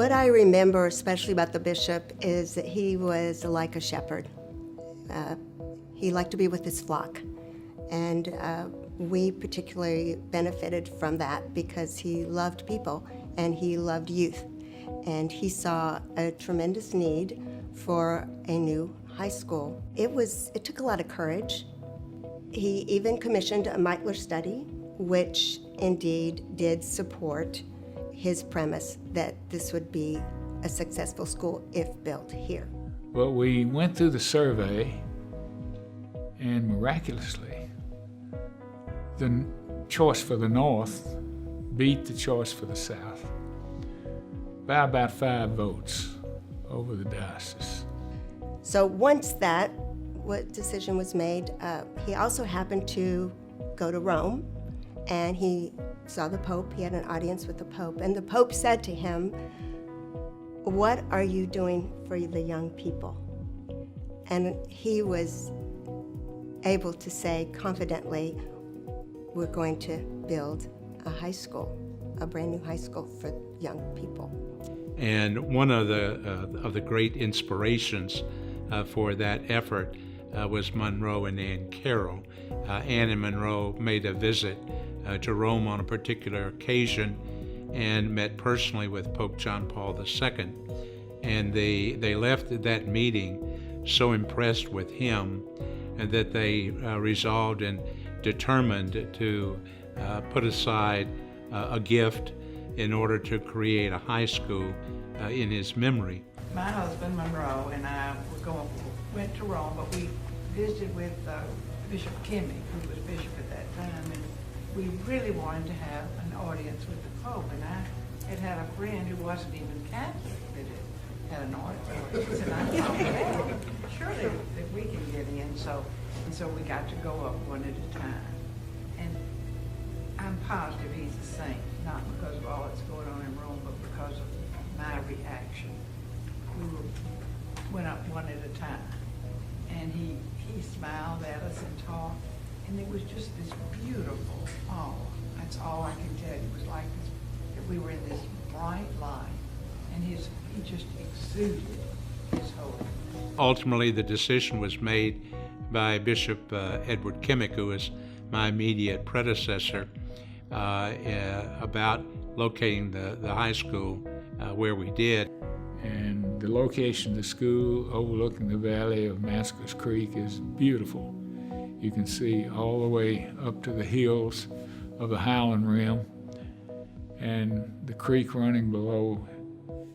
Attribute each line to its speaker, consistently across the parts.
Speaker 1: What I remember especially about the bishop is that he was like a shepherd. He liked to be with his flock, and we particularly benefited from that because he loved people and he loved youth, and he saw a tremendous need for a new high school. It took a lot of courage. He even commissioned a Meitler study, which indeed did support his premise that this would be a successful school if built here.
Speaker 2: Well, we went through the survey, and miraculously, the choice for the North beat the choice for the South by about 5 votes over the diocese.
Speaker 1: So once that decision was made, he also happened to go to Rome, and he saw the Pope. He had an audience with the Pope, and the Pope said to him, "What are you doing for the young people?" And he was able to say confidently, "We're going to build a high school, a brand new high school for young people."
Speaker 3: And one of the great inspirations for that effort was Monroe and Ann Carroll. Ann and Monroe made a visit to Rome on a particular occasion and met personally with Pope John Paul II. And they left that meeting so impressed with him that they resolved and determined to put aside a gift in order to create a high school in his memory.
Speaker 4: My husband, Monroe, and I went to Rome, but we visited with Bishop Kimmy, who was bishop at that time, and we really wanted to have an audience with the Pope. And I had a friend who wasn't even Catholic that had an audience, and I thought, well, surely that we can get in. So we got to go up one at a time. And I'm positive he's a saint, not because of all that's going on in Rome, but because of my reaction. We went up one at a time, and he smiled at us and talked, and it was just this beautiful awe. That's all I can tell you. It was like that we were in this bright light, and he just exuded his hope.
Speaker 3: Ultimately, the decision was made by Bishop Edward Kimmick, who was my immediate predecessor, about locating the high school where we did.
Speaker 2: And the location of the school overlooking the valley of Mascus Creek is beautiful. You can see all the way up to the hills of the Highland Rim and the creek running below.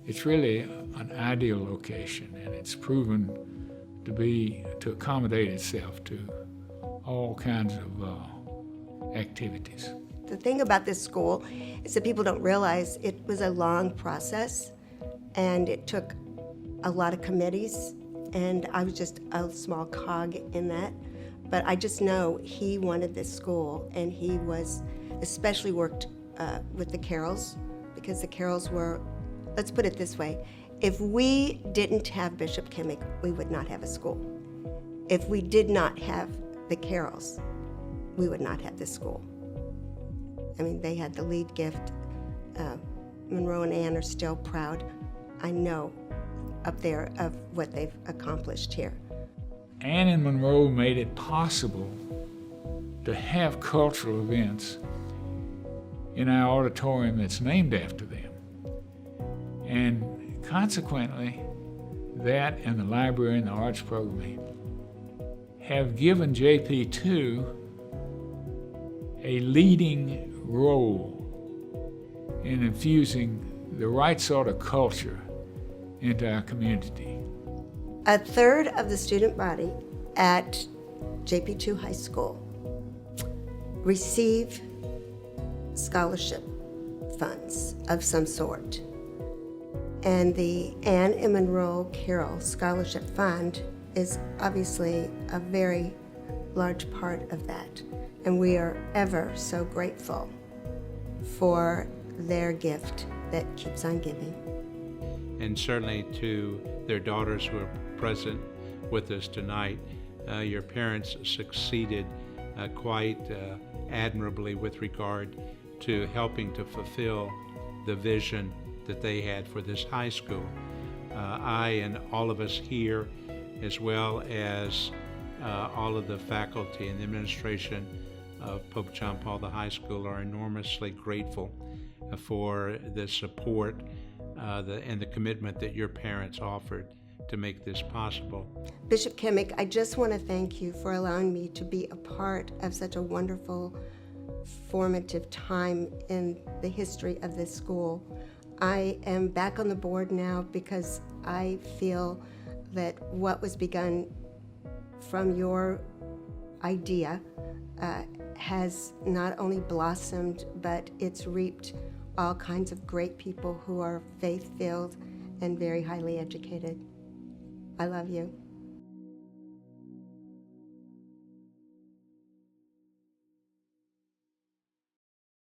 Speaker 2: It's really an ideal location, and it's proven to accommodate itself to all kinds of activities.
Speaker 1: The thing about this school is that people don't realize it was a long process, and it took a lot of committees, and I was just a small cog in that. But I just know he wanted this school, and he was especially worked with the Carrolls, because the Carrolls were, let's put it this way, if we didn't have Bishop Kimmick, we would not have a school. If we did not have the Carrolls, we would not have this school. I mean, they had the lead gift. Monroe and Ann are still proud, I know, up there of what they've accomplished here.
Speaker 2: Ann and Monroe made it possible to have cultural events in our auditorium that's named after them. And consequently, that and the library and the arts program have given JPII a leading role in infusing the right sort of culture into our community.
Speaker 1: A third of the student body at JPII High School receive scholarship funds of some sort. And the Ann and Monroe Carroll Scholarship Fund is obviously a very large part of that. And we are ever so grateful for their gift that keeps on giving.
Speaker 3: And certainly to their daughters who are present with us tonight, your parents succeeded quite admirably with regard to helping to fulfill the vision that they had for this high school. I and all of us here, as well as all of the faculty and the administration of Pope John Paul the High School, are enormously grateful for the support and the commitment that your parents offered to make this possible.
Speaker 1: Bishop Kimmick, I just want to thank you for allowing me to be a part of such a wonderful, formative time in the history of this school. I am back on the board now because I feel that what was begun from your idea has not only blossomed, but it's reaped all kinds of great people who are faith-filled and very highly educated. I love you.